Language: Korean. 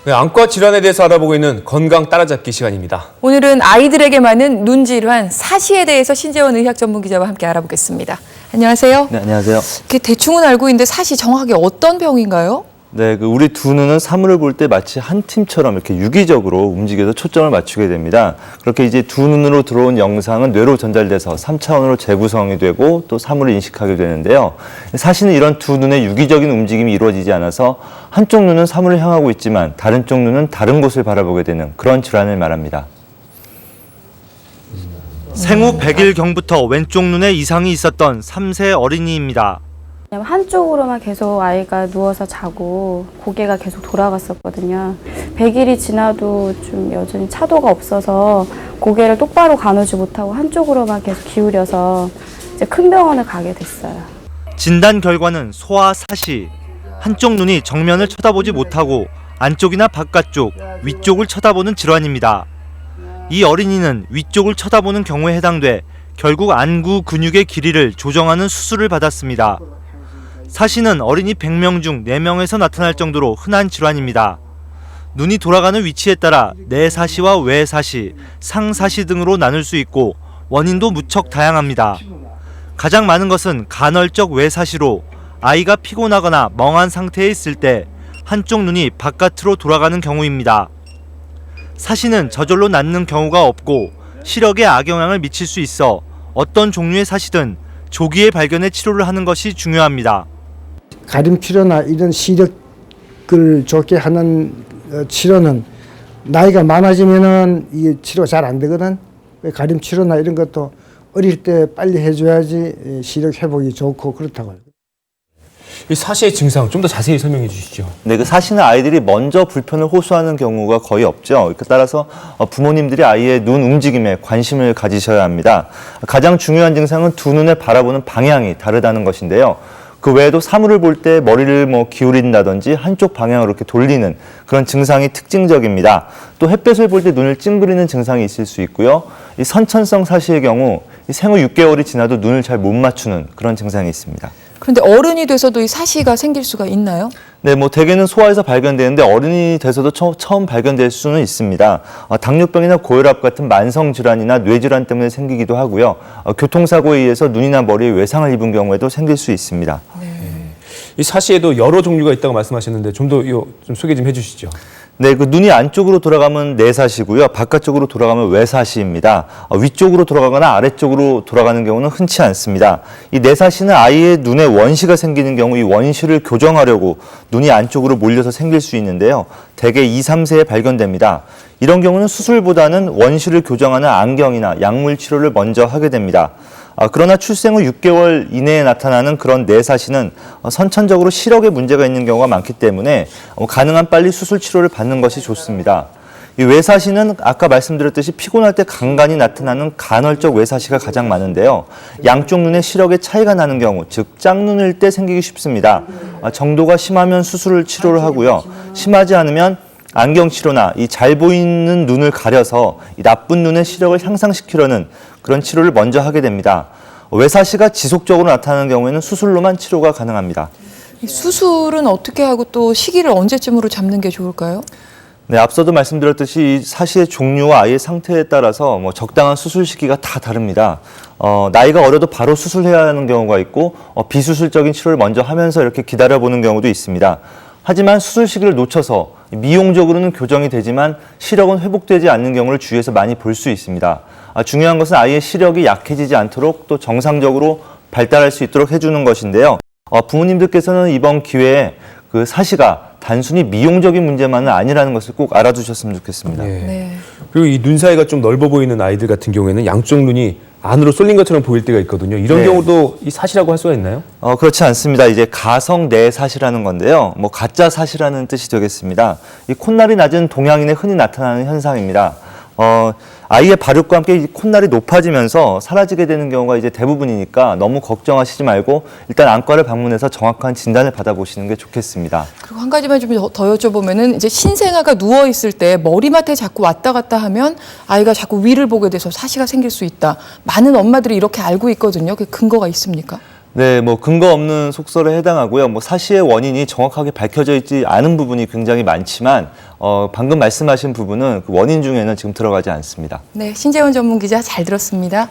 네, 안과 질환에 대해서 알아보고 있는 건강 따라잡기 시간입니다. 오늘은 아이들에게 많은 눈 질환 사시에 대해서 신재원 의학 전문 기자와 함께 알아보겠습니다. 안녕하세요. 네, 안녕하세요. 이렇게 대충은 알고 있는데 사시 정확하게 어떤 병인가요? 네, 우리 두 눈은 사물을 볼 때 마치 한 팀처럼 이렇게 유기적으로 움직여서 초점을 맞추게 됩니다. 그렇게 이제 두 눈으로 들어온 영상은 뇌로 전달돼서 3차원으로 재구성이 되고 또 사물을 인식하게 되는데요. 사실은 이런 두 눈의 유기적인 움직임이 이루어지지 않아서 한쪽 눈은 사물을 향하고 있지만 다른 쪽 눈은 다른 곳을 바라보게 되는 그런 질환을 말합니다. 생후 100일경부터 왼쪽 눈에 이상이 있었던 3세 어린이입니다. 한쪽으로만 계속 아이가 누워서 자고 고개가 계속 돌아갔었거든요. 100일이 지나도 좀 여전히 차도가 없어서 고개를 똑바로 가누지 못하고 한쪽으로만 계속 기울여서 이제 큰 병원을 가게 됐어요. 진단 결과는 소아 사시. 한쪽 눈이 정면을 쳐다보지 못하고 안쪽이나 바깥쪽, 위쪽을 쳐다보는 질환입니다. 이 어린이는 위쪽을 쳐다보는 경우에 해당돼 결국 안구 근육의 길이를 조정하는 수술을 받았습니다. 사시는 어린이 100명 중 4명에서 나타날 정도로 흔한 질환입니다. 눈이 돌아가는 위치에 따라 내사시와 외사시, 상사시 등으로 나눌 수 있고 원인도 무척 다양합니다. 가장 많은 것은 간헐적 외사시로 아이가 피곤하거나 멍한 상태에 있을 때 한쪽 눈이 바깥으로 돌아가는 경우입니다. 사시는 저절로 낫는 경우가 없고 시력에 악영향을 미칠 수 있어 어떤 종류의 사시든 조기에 발견해 치료를 하는 것이 중요합니다. 가림 치료나 이런 시력을 좋게 하는 치료는 나이가 많아지면은 이 치료가 잘 안 되거든. 가림 치료나 이런 것도 어릴 때 빨리 해줘야지 시력 회복이 좋고 그렇다고. 이 사시의 증상 좀 더 자세히 설명해 주시죠. 네, 그 사시는 아이들이 먼저 불편을 호소하는 경우가 거의 없죠. 따라서 부모님들이 아이의 눈 움직임에 관심을 가지셔야 합니다. 가장 중요한 증상은 두 눈을 바라보는 방향이 다르다는 것인데요. 그 외에도 사물을 볼 때 머리를 기울인다든지 한쪽 방향으로 이렇게 돌리는 그런 증상이 특징적입니다. 또 햇볕을 볼 때 눈을 찡그리는 증상이 있을 수 있고요. 이 선천성 사시의 경우 생후 6개월이 지나도 눈을 잘 못 맞추는 그런 증상이 있습니다. 그런데 어른이 돼서도 이 사시가 생길 수가 있나요? 네, 대개는 소아에서 발견되는데 어른이 돼서도 처음 발견될 수는 있습니다. 당뇨병이나 고혈압 같은 만성 질환이나 뇌질환 때문에 생기기도 하고요. 교통사고에 의해서 눈이나 머리에 외상을 입은 경우에도 생길 수 있습니다. 이 사시에도 여러 종류가 있다고 말씀하셨는데 좀 더 좀 소개 좀 해주시죠. 네, 그 눈이 안쪽으로 돌아가면 내사시고요. 바깥쪽으로 돌아가면 외사시입니다. 위쪽으로 돌아가거나 아래쪽으로 돌아가는 경우는 흔치 않습니다. 이 내사시는 아이의 눈에 원시가 생기는 경우 이 원시를 교정하려고 눈이 안쪽으로 몰려서 생길 수 있는데요. 대개 2, 3세에 발견됩니다. 이런 경우는 수술보다는 원시를 교정하는 안경이나 약물 치료를 먼저 하게 됩니다. 그러나 출생 후 6개월 이내에 나타나는 그런 내사시는 선천적으로 시력에 문제가 있는 경우가 많기 때문에 가능한 빨리 수술 치료를 받는 것이 좋습니다. 이 외사시는 아까 말씀드렸듯이 피곤할 때 간간히 나타나는 간헐적 외사시가 가장 많은데요. 양쪽 눈에 시력에 차이가 나는 경우, 즉 짝눈일 때 생기기 쉽습니다. 정도가 심하면 수술을 치료를 하고요. 심하지 않으면 안경 치료나 이 잘 보이는 눈을 가려서 이 나쁜 눈의 시력을 향상시키려는 그런 치료를 먼저 하게 됩니다. 외사시가 지속적으로 나타나는 경우에는 수술로만 치료가 가능합니다. 이 수술은 어떻게 하고 또 시기를 언제쯤으로 잡는 게 좋을까요? 네, 앞서도 말씀드렸듯이 이 사시의 종류와 아이의 상태에 따라서 적당한 수술 시기가 다 다릅니다. 나이가 어려도 바로 수술해야 하는 경우가 있고 비수술적인 치료를 먼저 하면서 이렇게 기다려보는 경우도 있습니다. 하지만 수술 시기를 놓쳐서 미용적으로는 교정이 되지만 시력은 회복되지 않는 경우를 주위에서 많이 볼 수 있습니다. 중요한 것은 아이의 시력이 약해지지 않도록 또 정상적으로 발달할 수 있도록 해주는 것인데요. 부모님들께서는 이번 기회에 그 사시가 단순히 미용적인 문제만은 아니라는 것을 꼭 알아두셨으면 좋겠습니다. 네. 그리고 이 눈 사이가 좀 넓어 보이는 아이들 같은 경우에는 양쪽 눈이 안으로 쏠린 것처럼 보일 때가 있거든요. 이런 네. 경우도 이 사시라고 할 수가 있나요? 그렇지 않습니다. 이제 가성 내사시라는 건데요. 가짜 사시라는 뜻이 되겠습니다. 이 콧날이 낮은 동양인에 흔히 나타나는 현상입니다. 아이의 발육과 함께 이 콧날이 높아지면서 사라지게 되는 경우가 이제 대부분이니까 너무 걱정하시지 말고 일단 안과를 방문해서 정확한 진단을 받아보시는 게 좋겠습니다. 그리고 한 가지만 좀 더 여쭤보면은 이제 신생아가 누워 있을 때 머리맡에 자꾸 왔다 갔다 하면 아이가 자꾸 위를 보게 돼서 사시가 생길 수 있다. 많은 엄마들이 이렇게 알고 있거든요. 그 근거가 있습니까? 네, 뭐 근거 없는 속설에 해당하고요. 뭐 사시의 원인이 정확하게 밝혀져 있지 않은 부분이 굉장히 많지만 방금 말씀하신 부분은 그 원인 중에는 지금 들어가지 않습니다. 네, 신재원 전문 기자 잘 들었습니다.